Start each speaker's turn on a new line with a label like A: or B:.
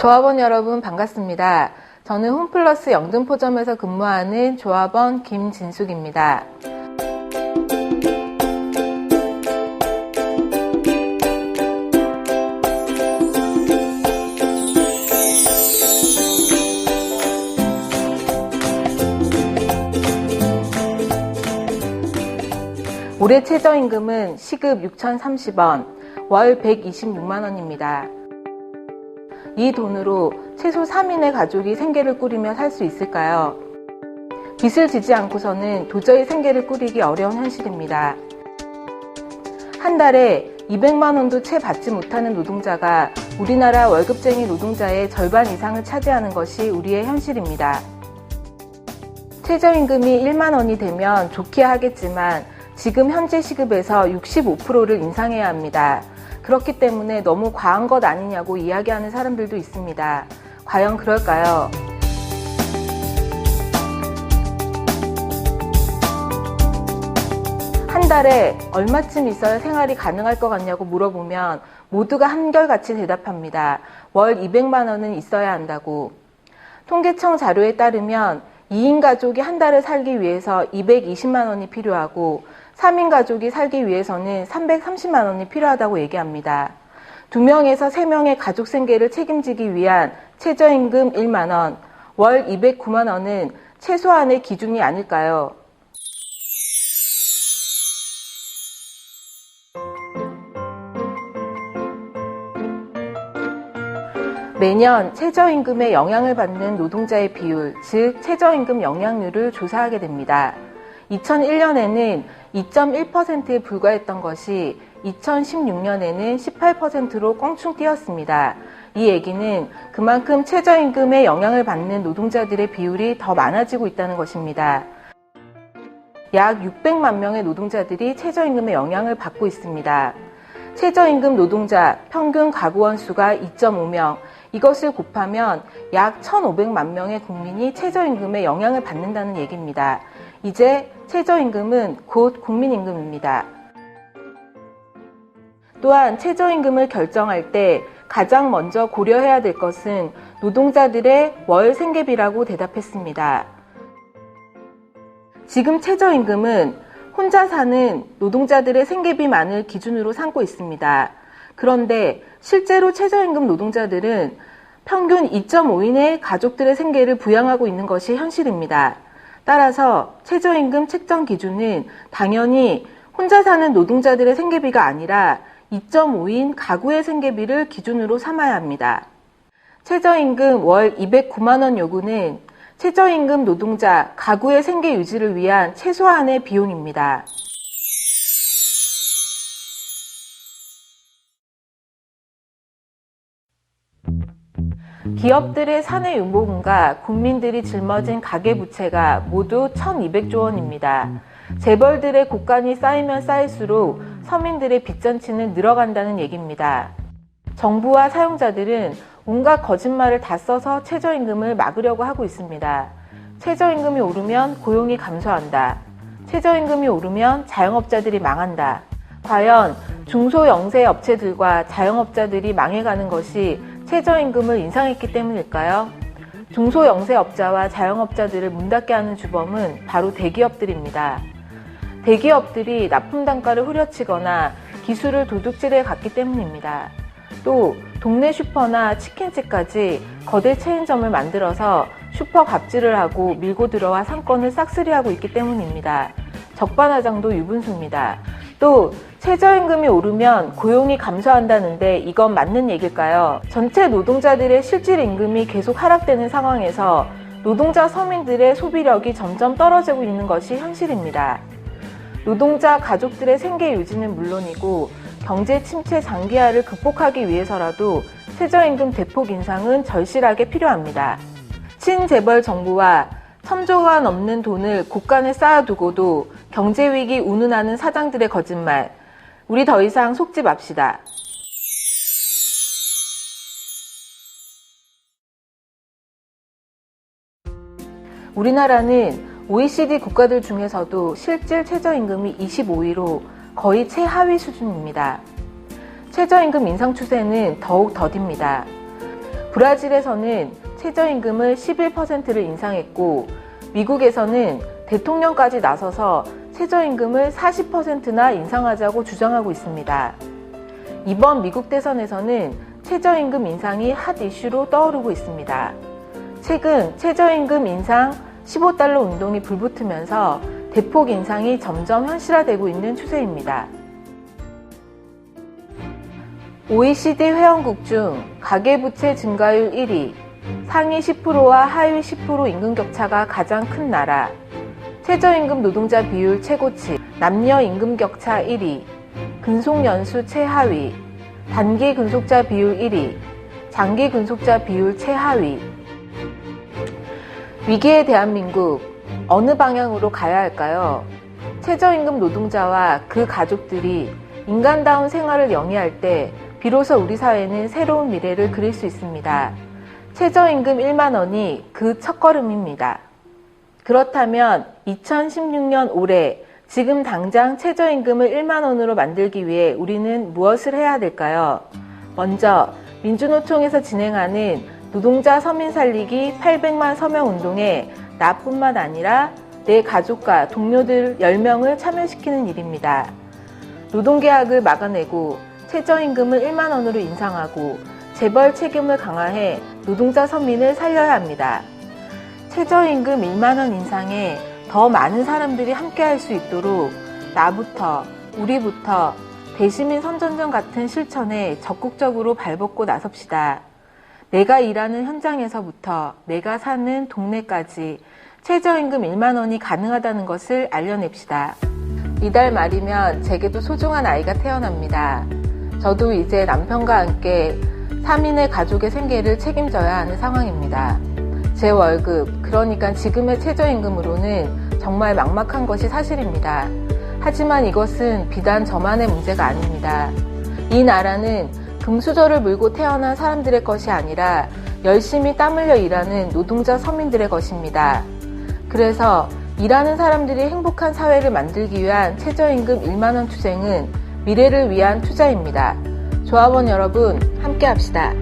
A: 조합원 여러분 반갑습니다. 저는 홈플러스 영등포점에서 근무하는 조합원 김진숙입니다. 올해 최저임금은 시급 6,030원, 월 126만 원입니다. 이 돈으로 최소 3인의 가족이 생계를 꾸리며 살 수 있을까요? 빚을 지지 않고서는 도저히 생계를 꾸리기 어려운 현실입니다. 한 달에 200만 원도 채 받지 못하는 노동자가 우리나라 월급쟁이 노동자의 절반 이상을 차지하는 것이 우리의 현실입니다. 최저임금이 1만 원이 되면 좋기야 하겠지만 지금 현재 시급에서 65%를 인상해야 합니다. 그렇기 때문에 너무 과한 것 아니냐고 이야기하는 사람들도 있습니다. 과연 그럴까요? 한 달에 얼마쯤 있어야 생활이 가능할 것 같냐고 물어보면 모두가 한결같이 대답합니다. 월 200만 원은 있어야 한다고. 통계청 자료에 따르면 2인 가족이 한 달을 살기 위해서 220만 원이 필요하고 3인 가족이 살기 위해서는 330만 원이 필요하다고 얘기합니다. 2명에서 3명의 가족 생계를 책임지기 위한 최저임금 1만 원, 월 209만 원은 최소한의 기준이 아닐까요? 매년 최저임금에 영향을 받는 노동자의 비율, 즉 최저임금 영향률을 조사하게 됩니다. 2001년에는 2.1%에 불과했던 것이 2016년에는 18%로 껑충 뛰었습니다. 이 얘기는 그만큼 최저임금에 영향을 받는 노동자들의 비율이 더 많아지고 있다는 것입니다. 약 600만 명의 노동자들이 최저임금에 영향을 받고 있습니다. 최저임금 노동자 평균 가구원 수가 2.5명, 이것을 곱하면 약 1,500만 명의 국민이 최저임금에 영향을 받는다는 얘기입니다. 이제 최저임금은 곧 국민임금입니다. 또한 최저임금을 결정할 때 가장 먼저 고려해야 될 것은 노동자들의 월 생계비라고 대답했습니다. 지금 최저임금은 혼자 사는 노동자들의 생계비만을 기준으로 삼고 있습니다. 그런데 실제로 최저임금 노동자들은 평균 2.5인의 가족들의 생계를 부양하고 있는 것이 현실입니다. 따라서 최저임금 책정 기준은 당연히 혼자 사는 노동자들의 생계비가 아니라 2.5인 가구의 생계비를 기준으로 삼아야 합니다. 최저임금 월 209만 원 요구는 최저임금 노동자 가구의 생계 유지를 위한 최소한의 비용입니다. 기업들의 사내 유보금과 국민들이 짊어진 가계부채가 모두 1,200조 원입니다. 재벌들의 곡간이 쌓이면 쌓일수록 서민들의 빚잔치는 늘어간다는 얘기입니다. 정부와 사용자들은 온갖 거짓말을 다 써서 최저임금을 막으려고 하고 있습니다. 최저임금이 오르면 고용이 감소한다. 최저임금이 오르면 자영업자들이 망한다. 과연 중소영세 업체들과 자영업자들이 망해가는 것이 최저임금을 인상했기 때문일까요? 중소영세업자와 자영업자들을 문 닫게 하는 주범은 바로 대기업들입니다. 대기업들이 납품단가를 후려치거나 기술을 도둑질해 갔기 때문입니다. 또 동네 슈퍼나 치킨집까지 거대 체인점을 만들어서 슈퍼 갑질을 하고 밀고 들어와 상권을 싹쓸이하고 있기 때문입니다. 적반하장도 유분수입니다. 또 최저임금이 오르면 고용이 감소한다는데 이건 맞는 얘기일까요? 전체 노동자들의 실질 임금이 계속 하락되는 상황에서 노동자 서민들의 소비력이 점점 떨어지고 있는 것이 현실입니다. 노동자 가족들의 생계 유지는 물론이고 경제 침체 장기화를 극복하기 위해서라도 최저임금 대폭 인상은 절실하게 필요합니다. 친재벌 정부와 1,000조가 넘는 돈을 곳간에 쌓아두고도 경제위기 운운하는 사장들의 거짓말, 우리 더 이상 속지 맙시다. 우리나라는 OECD 국가들 중에서도 실질 최저임금이 25위로 거의 최하위 수준입니다. 최저임금 인상 추세는 더욱 더딥니다. 브라질에서는 최저임금을 11%를 인상했고 미국에서는 대통령까지 나서서 최저임금을 40%나 인상하자고 주장하고 있습니다. 이번 미국 대선에서는 최저임금 인상이 핫 이슈로 떠오르고 있습니다. 최근 최저임금 인상 15달러 운동이 불붙으면서 대폭 인상이 점점 현실화되고 있는 추세입니다. OECD 회원국 중 가계부채 증가율 1위, 상위 10%와 하위 10% 임금 격차가 가장 큰 나라, 최저임금 노동자 비율 최고치, 남녀 임금 격차 1위, 근속연수 최하위, 단기 근속자 비율 1위, 장기 근속자 비율 최하위. 위기의 대한민국, 어느 방향으로 가야 할까요? 최저임금 노동자와 그 가족들이 인간다운 생활을 영위할 때 비로소 우리 사회는 새로운 미래를 그릴 수 있습니다. 최저임금 1만 원이 그 첫걸음입니다. 그렇다면 2016년 올해 지금 당장 최저임금을 1만 원으로 만들기 위해 우리는 무엇을 해야 될까요? 먼저 민주노총에서 진행하는 노동자 서민 살리기 800만 서명 운동에 나뿐만 아니라 내 가족과 동료들 10명을 참여시키는 일입니다. 노동계약을 막아내고 최저임금을 1만 원으로 인상하고 재벌 책임을 강화해 노동자 서민을 살려야 합니다. 최저임금 1만 원 인상에 더 많은 사람들이 함께할 수 있도록 나부터, 우리부터 대시민 선전전 같은 실천에 적극적으로 발벗고 나섭시다. 내가 일하는 현장에서부터 내가 사는 동네까지 최저임금 1만 원이 가능하다는 것을 알려냅시다. 이달 말이면 제게도 소중한 아이가 태어납니다. 저도 이제 남편과 함께 3인의 가족의 생계를 책임져야 하는 상황입니다. 제 월급, 그러니까 지금의 최저임금으로는 정말 막막한 것이 사실입니다. 하지만 이것은 비단 저만의 문제가 아닙니다. 이 나라는 금수저를 물고 태어난 사람들의 것이 아니라 열심히 땀 흘려 일하는 노동자 서민들의 것입니다. 그래서 일하는 사람들이 행복한 사회를 만들기 위한 최저임금 1만 원 투쟁은 미래를 위한 투자입니다. 조합원 여러분, 함께 합시다.